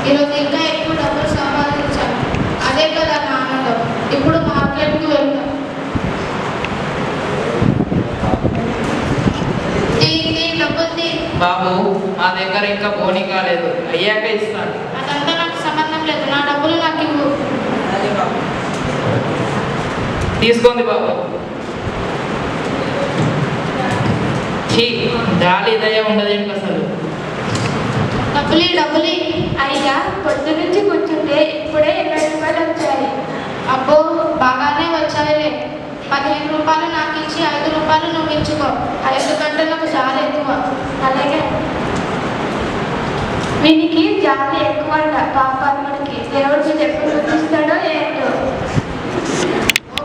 ఈరోజు ఇంకా ఎక్కువ డబ్బులు సంపాదించాను. అదే కదా నా ఆనందం. ఇప్పుడు మార్కెట్కి వెళ్తాను. బాబు, మా దగ్గర ఇంకా బోని కాలేదు, అయ్యాక ఇస్తాను. అదంతా నాకు సంబంధం లేదు. నా డబ్బులు నాకు ఇవ్వు. తీసుకోండి బాబు. దాలి దయ ఉండదేంటి అసలు. డబ్బులి అయ్యా, పొద్దు నుంచి కూర్చుంటే ఇప్పుడే 20 రూపాయలు వచ్చాయి. అబ్బో, బాగానే వచ్చాయిలే. 15 రూపాయలు నాకు ఇచ్చి 5 రూపాయలు నువ్వు ఇచ్చుకో. 5 కంటే నాకు చాలా ఎక్కువ. అలాగే. వీనికి జాలి ఎక్కువ అంట. పాపాత్ముడికి దేవుడు మీరు ఎప్పుడు చూపిస్తాడో ఏంటో.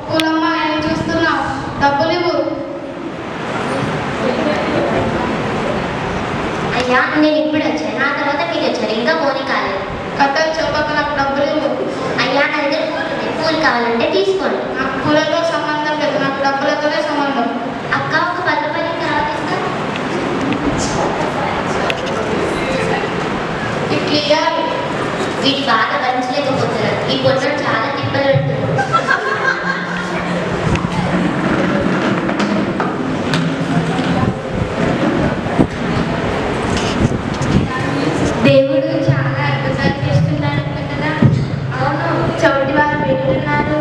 పూలమ్మ, ఏం చూస్తున్నావు? డబ్బులు ఇవ్వు. అయ్యా, నేను ఇప్పుడు వచ్చాను, నా తర్వాత మీరు వచ్చారు, ఇంకా బోని కాలేదు. కథలు చెప్పక నాకు డబ్బులు ఇవ్వు. అయ్యా, నా దగ్గర పూలు కావాలంటే తీసుకోండి. నాకు పూలతో సంబంధం లేదు, నాకు డబ్బులతోనే సంబంధం. అక్క, ఒక 10 రూపాయలు తర్వాత ఇస్తాను. ఇట్లా ఇవ్వాలి. వీటి బాగా భరించలేకపోతున్నారు. ఈ పొట్టలు చాలా తిప్పలు పెడుతున్నారు. దేవుడు చాలా అద్భుతాలు చేస్తున్నాడు కదా. అవును, చౌటి వారు పెడుతున్నారు,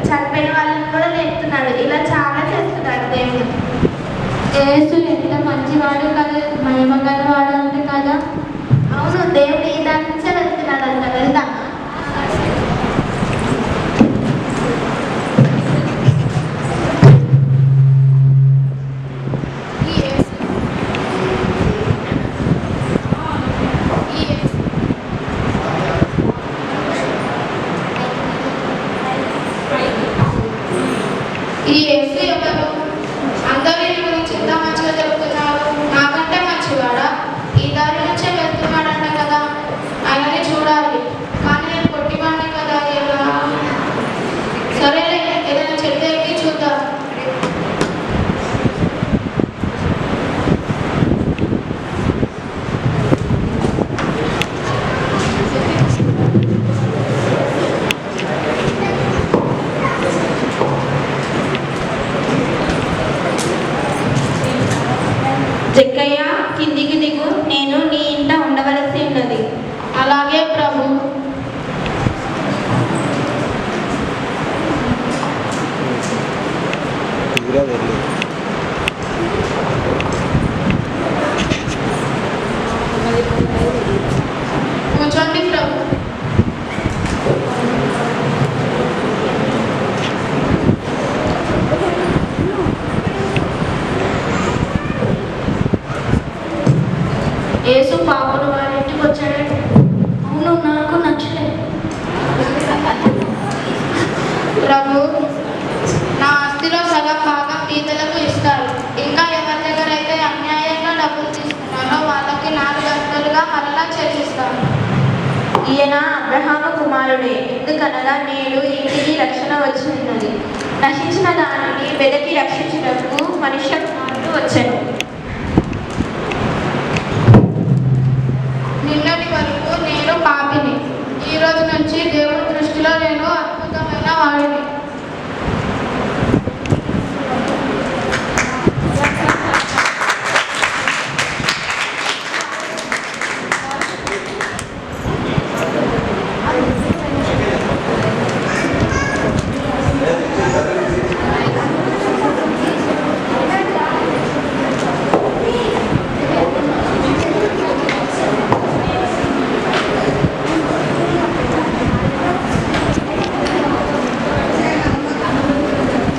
చనిపోయిన వాళ్ళని కూడా లేపుతున్నాడు. ఇలా చాలా చేస్తున్నాడు దేవుడు. యేసు ఎంత మంచివాడు కదా, మహిమ గలవాడు అంటే కదా. అవును, దేవుడు ఈ దాని నుంచే వెళ్తున్నాడు అంట. వెళ్దామా? ఈ యేసు ఎవరు? అందరూ ఈ గురించి ఇంత మంచిగా చెబుతున్నారు. నాకంటే మంచివాడా? ఈ దారి నుంచే వెళ్తున్నాడంట కదా. ఆయనని చూడాలి. కానీ నేను పొట్టివాడిని కదా. ఎలా? సరేలే, ఏదైనా చెట్టు ఎక్కి చూద్దాం. జక్కయ్య, కిందికి దిగు, నేను నీ ఇంట ఉండవలసి ఉన్నది. అలాగే ప్రభు. కూర్చోండి ప్రభు. యేసు పాపలు వారి ఇంటికి వచ్చాడంటే. అవును, నాకు నచ్చలేదు. ప్రభు, నా ఆస్తిలో సగం భాగం పేదలకు ఇస్తారు. ఇంకా ఎవరి దగ్గర అయితే అన్యాయంగా డబ్బులు తీసుకున్నానో వాళ్ళకి 4 అంతలుగా మరలా చెల్లిస్తాను. ఈయన అబ్రహాము కుమారుడే. ఎందుకనగా నేడు ఇంటికి రక్షణ వచ్చి ఉన్నది. నశించిన దానిని వెదకి రక్షించుటకు మనుష్య